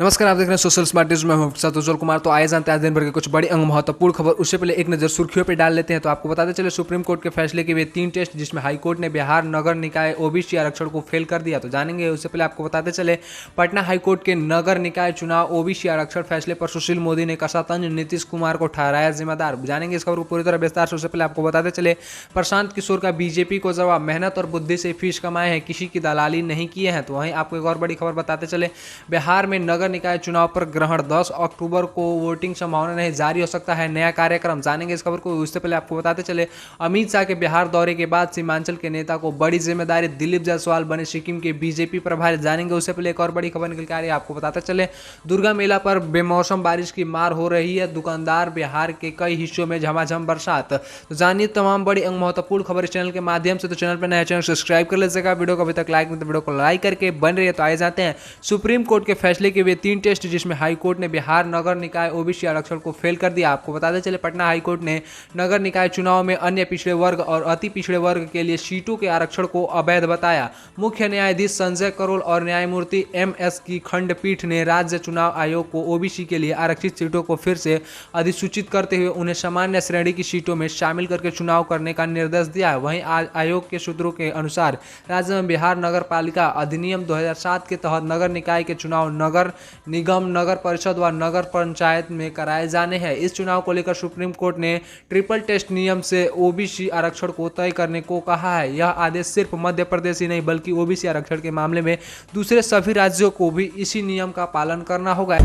नमस्कार, आप देख रहे हैं सोशल स्मार्ट न्यूज में हूं आपके साथ उज्जवल कुमार। तो आए जानते हैं आज दिन भर की कुछ बड़ी अंग महत्वपूर्ण खबर। उससे पहले एक नजर सुर्खियों पर डाल लेते हैं। तो आपको बताते चले सुप्रीम कोर्ट के फैसले के वे 3 टेस्ट जिसमें हाई कोर्ट ने बिहार नगर निकाय ओबीसी आरक्षण को फेल कर दिया। तो जानेंगे। उससे पहले आपको बताते चले पटना हाई कोर्ट के नगर निकाय चुनाव ओबीसी आरक्षण फैसले पर सुशील मोदी ने कसा तंज, नीतीश कुमार को ठहराया जिम्मेदार। जानेंगे इस खबर को पूरी तरह विस्तार से। उससे पहले आपको बताते चले प्रशांत किशोर का बीजेपी को जवाब, मेहनत और बुद्धि से फीस कमाए हैं, किसी की दलाली नहीं किए हैं। तो वहीं आपको एक और बड़ी खबर बताते चले बिहार में नगर निकाय चुनाव पर ग्रहण, 10 अक्टूबर को वोटिंग संभावना नहीं, जारी हो सकता है नया कार्यक्रम। जानेंगे इस खबर को। उससे पहले आपको बताते चले अमित शाह के बिहार दौरे के बाद सीमांचल के नेता को बड़ी जिम्मेदारी, दिलीप जायसवाल बने सिक्किम के बीजेपी प्रभारी। जानेंगे। उससे पहले एक और बड़ी खबर निकल के आ रही है। आपको बताते चले दुर्गा मेला पर बेमौसम बारिश की मार हो रही है, दुकानदार, बिहार के कई हिस्सों में झमाझम बरसात। तो जानिए तमाम बड़ी अंग महत्वपूर्ण खबर इस चैनल के माध्यम से। तो चैनल पर नया चैनल सब्सक्राइब कर लीजिएगा। वीडियो को अभी तक लाइक नहीं तो वीडियो को लाइक करके बन रही है। तो आए जाते हैं सुप्रीम कोर्ट के फैसले के वे 3 टेस्ट जिसमें हाई कोर्ट ने बिहार नगर निकाय ओबीसी आरक्षण को फेल कर दिया। आपको बताते चले पटना हाई कोर्ट ने नगर निकाय चुनाव में अन्य पिछड़े वर्ग और अति पिछड़े वर्ग के लिए सीटों के आरक्षण को अवैध बताया। मुख्य न्यायाधीश संजय करोल और न्यायमूर्ति एमएस की खंडपीठ ने राज्य चुनाव आयोग को ओबीसी के लिए आरक्षित सीटों को फिर से अधिसूचित करते हुए उन्हें सामान्य श्रेणी की सीटों में शामिल करके चुनाव करने का निर्देश दिया है। वहीं आयोग के सूत्रों के अनुसार राज्य में बिहार नगर पालिका अधिनियम 2007 के तहत नगर निकाय के चुनाव नगर निगम, नगर परिषद व नगर पंचायत में कराए जाने हैं। इस चुनाव को लेकर सुप्रीम कोर्ट ने ट्रिपल टेस्ट नियम से ओबीसी आरक्षण को तय करने को कहा है। यह आदेश सिर्फ मध्य प्रदेश ही नहीं बल्कि ओबीसी आरक्षण के मामले में दूसरे सभी राज्यों को भी इसी नियम का पालन करना होगा।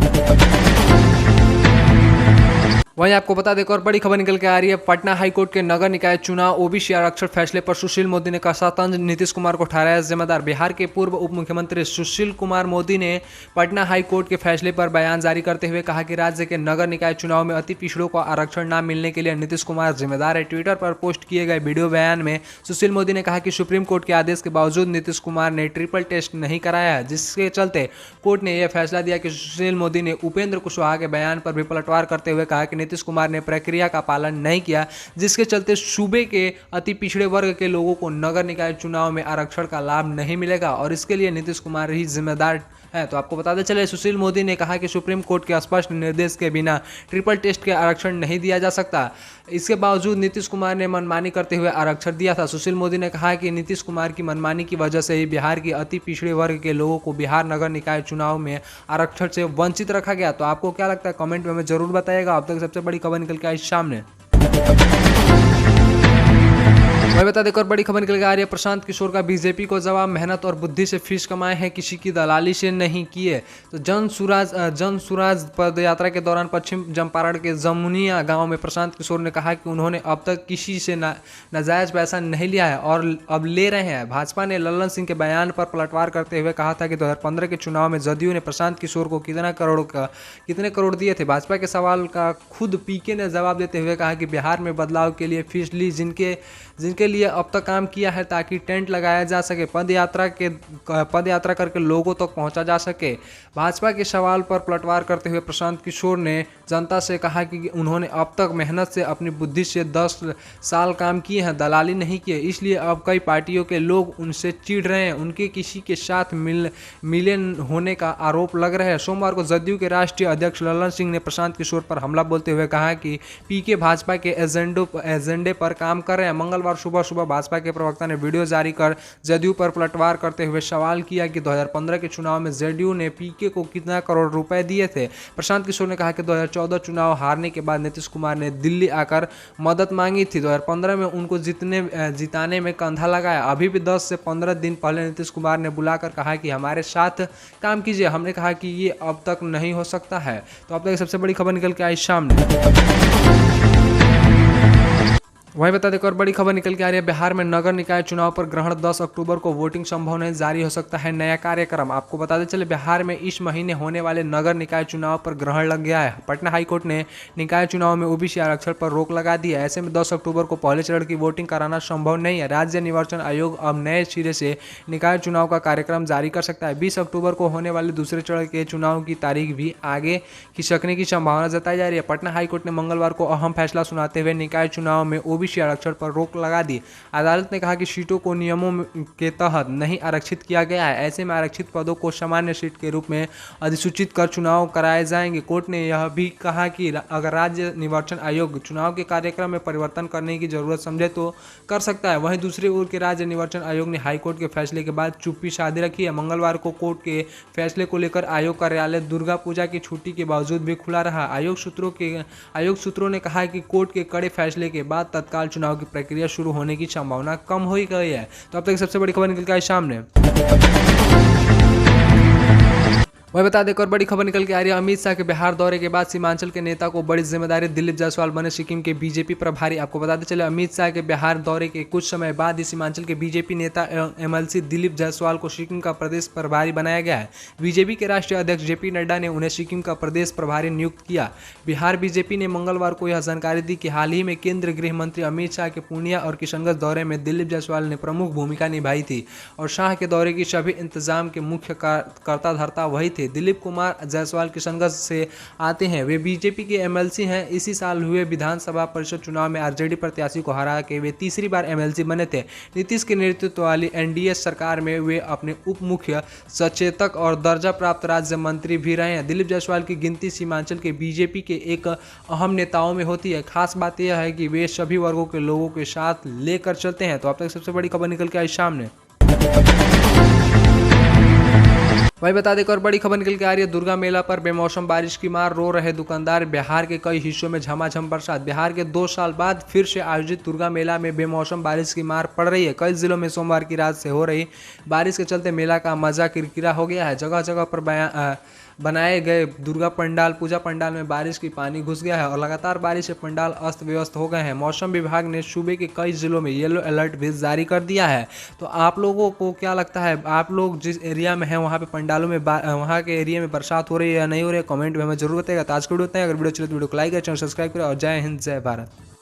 वहीं आपको बता दें और बड़ी खबर निकल के आ रही है। पटना हाईकोर्ट के नगर निकाय चुनाव ओबीसी आरक्षण फैसले पर सुशील मोदी ने कसा तंज, नीतीश कुमार को ठहराया जिम्मेदार। बिहार के पूर्व उप मुख्यमंत्री सुशील कुमार मोदी ने पटना हाईकोर्ट के फैसले पर बयान जारी करते हुए कहा कि राज्य के नगर निकाय चुनाव में अति पिछड़ों को आरक्षण न मिलने के लिए नीतीश कुमार जिम्मेदार है। ट्विटर पर पोस्ट किए गए वीडियो बयान में सुशील मोदी ने कहा कि सुप्रीम कोर्ट के आदेश के बावजूद नीतीश कुमार ने ट्रिपल टेस्ट नहीं कराया है, जिसके चलते कोर्ट ने यह फैसला दिया कि सुशील मोदी ने उपेंद्र कुशवाहा के बयान पर भी पलटवार करते हुए कहा कि नीतीश कुमार ने प्रक्रिया का पालन नहीं किया, जिसके चलते सूबे के अति पिछड़े वर्ग के लोगों को नगर निकाय चुनाव में आरक्षण का लाभ नहीं मिलेगा और इसके लिए नीतीश कुमार ही जिम्मेदार है। तो आपको बताते चले सुशील मोदी ने कहा कि सुप्रीम कोर्ट के स्पष्ट निर्देश के बिना ट्रिपल टेस्ट के आरक्षण नहीं दिया जा सकता। इसके बावजूद नीतीश कुमार ने मनमानी करते हुए आरक्षण दिया था। सुशील मोदी ने कहा कि नीतीश कुमार की मनमानी की वजह से ही बिहार के अति पिछड़े वर्ग के लोगों को बिहार नगर निकाय चुनाव में आरक्षण से वंचित रखा गया। तो आपको क्या लगता है कमेंट में हमें जरूर बताइएगा। अब तक सबसे बड़ी खबर निकल के आई सामने। वही बता दें और बड़ी खबर निकल के आ रही है। प्रशांत किशोर का बीजेपी को जवाब, मेहनत और बुद्धि से फीस कमाए हैं, किसी की दलाली से नहीं किए। तो जन सुराज पद यात्रा के दौरान पश्चिम चंपारण के जमुनिया गांव में प्रशांत किशोर ने कहा कि उन्होंने अब तक किसी से नाजायज पैसा नहीं लिया है और अब ले रहे हैं। भाजपा ने लल्लन सिंह के बयान पर पलटवार करते हुए कहा था कि 2015 के चुनाव में जदयू ने प्रशांत किशोर को कितने करोड़ दिए थे। भाजपा के सवाल का खुद पीके ने जवाब देते हुए कहा कि बिहार में बदलाव के लिए फीस ली, जिनके लिए अब तक काम किया है ताकि टेंट लगाया जा सके, पद यात्रा करके लोगों तक पहुंचा जा सके। भाजपा के सवाल पर पलटवार करते हुए प्रशांत किशोर ने जनता से कहा कि उन्होंने अब तक मेहनत से अपनी बुद्धि से 10 साल काम किए हैं, दलाली नहीं किए, इसलिए अब कई पार्टियों के लोग उनसे चिढ़ रहे हैं, उनके किसी के साथ मिले होने का आरोप लग रहा है। सोमवार को जदयू के राष्ट्रीय अध्यक्ष लल्लन सिंह ने प्रशांत किशोर पर हमला बोलते हुए कहा कि पीके भाजपा के एजेंडे पर काम कर रहे हैं। मंगलवार सुबह भाजपा के प्रवक्ता ने वीडियो जारी कर जदयू पर पलटवार करते हुए सवाल किया कि 2015 के चुनाव में जदयू ने पीके को कितना करोड़ रुपए दिए थे। प्रशांत किशोर ने कहा कि 2014 चुनाव हारने के बाद नीतीश कुमार ने दिल्ली आकर मदद मांगी थी। 2015 में उनको जिताने में कंधा लगाया। अभी भी 10 से 15 दिन पहले नीतीश कुमार ने बुलाकर कहा कि हमारे साथ काम कीजिए। हमने कहा कि ये अब तक नहीं हो सकता है। तो अब तक सबसे बड़ी खबर निकल के आई सामने। वहीं बता दें और बड़ी खबर निकल के आ रही है। बिहार में नगर निकाय चुनाव पर ग्रहण, 10 अक्टूबर को वोटिंग संभव नहीं, जारी हो सकता है नया कार्यक्रम। आपको बताते चले बिहार में इस महीने होने वाले नगर निकाय चुनाव पर ग्रहण लग गया है। पटना हाईकोर्ट ने निकाय चुनाव में ओबीसी आरक्षण पर रोक लगा दी है। ऐसे में 10 अक्टूबर को पहले चरण की वोटिंग कराना संभव नहीं है। राज्य निर्वाचन आयोग अब नए सिरे से निकाय चुनाव का कार्यक्रम जारी कर सकता है। 20 अक्टूबर को होने वाले दूसरे चरण के चुनाव की तारीख भी आगे खिसकने की संभावना जताई जा रही है। पटना हाईकोर्ट ने मंगलवार को अहम फैसला सुनाते हुए निकाय चुनाव में ओबीसी आरक्षण पर रोक लगा दी। अदालत ने कहा कि सीटों को नियमों के तहत नहीं आरक्षित किया गया है, ऐसे में आरक्षित पदों को सामान्य सीट के रूप में अधिसूचित कर चुनाव कराए जाएंगे। कोर्ट ने यह भी कहा कि अगर राज्य निर्वाचन आयोग चुनाव के कार्यक्रम में परिवर्तन करने की जरूरत समझे तो कर सकता है। वहीं दूसरी ओर के राज्य निर्वाचन आयोग ने हाईकोर्ट के फैसले के बाद चुप्पी साधे रखी है। मंगलवार को कोर्ट के फैसले को लेकर आयोग कार्यालय दुर्गा पूजा की छुट्टी के बावजूद भी खुला रहा। आयोग सूत्रों ने कहा कि कोर्ट के कड़े फैसले के बाद तत्काल चुनाव की प्रक्रिया शुरू होने की संभावना कम हो गई है। तो अब तक सबसे बड़ी खबर निकल के आई सामने। वही बता दें, एक और बड़ी खबर निकल के आ रही है। अमित शाह के बिहार दौरे के बाद सीमांचल के नेता को बड़ी जिम्मेदारी, दिलीप जायसवाल बने सिक्किम के बीजेपी प्रभारी। आपको बताते चले, अमित शाह के बिहार दौरे के कुछ समय बाद ही सीमांचल के बीजेपी नेता एमएलसी दिलीप जायसवाल को सिक्किम का प्रदेश प्रभारी बनाया गया है। बीजेपी के राष्ट्रीय अध्यक्ष जेपी नड्डा ने उन्हें सिक्किम का प्रदेश प्रभारी नियुक्त किया। बिहार बीजेपी ने मंगलवार को यह जानकारी दी कि हाल ही में केंद्रीय गृह मंत्री अमित शाह के पूर्णिया और किशनगंज दौरे में दिलीप जायसवाल ने प्रमुख भूमिका निभाई थी और शाह के दौरे की सभी इंतजाम के मुख्य कर्ता धर्ता वही थे। दिलीप कुमार जायसवाल किशनगंज से आते हैं, वे बीजेपी के एमएलसी हैं। इसी साल हुए विधानसभा परिषद चुनाव में आरजेडी प्रत्याशी को हरा के वे तीसरी बार एमएलसी बने थे। नीतीश के नेतृत्व वाली एनडीए सरकार में वे अपने उप मुख्य सचेतक और दर्जा प्राप्त राज्य मंत्री भी रहे हैं। दिलीप जायसवाल की गिनती सीमांचल के बीजेपी के एक अहम नेताओं में होती है। खास बात यह है कि वे सभी वर्गों के लोगों के साथ लेकर चलते हैं। तो अब तक सबसे बड़ी खबर निकल के आई सामने। वही बता दें, और बड़ी खबर निकल के आ रही है। दुर्गा मेला पर बेमौसम बारिश की मार, रो रहे दुकानदार। बिहार के कई हिस्सों में झमाझम बरसात। बिहार के 2 साल बाद फिर से आयोजित दुर्गा मेला में बेमौसम बारिश की मार पड़ रही है। कई जिलों में सोमवार की रात से हो रही बारिश के चलते मेला का मजा किरकिरा हो गया है। जगह जगह पर बनाए गए दुर्गा पंडाल, पूजा पंडाल में बारिश की पानी घुस गया है और लगातार बारिश से पंडाल अस्त व्यस्त हो गए हैं। मौसम विभाग ने सूबे के कई जिलों में येलो अलर्ट भी जारी कर दिया है। तो आप लोगों को क्या लगता है, आप लोग जिस एरिया में हैं वहाँ पे पंडालों में वहाँ के एरिया में बरसात हो रही है या नहीं हो रही है, कमेंट में हमें जरूर बताइएगा। तो आज के वीडियो इतना ही। अगर वीडियो चले तो वीडियो को लाइक करें, चैनल सब्सक्राइब करें और जय हिंद जय भारत।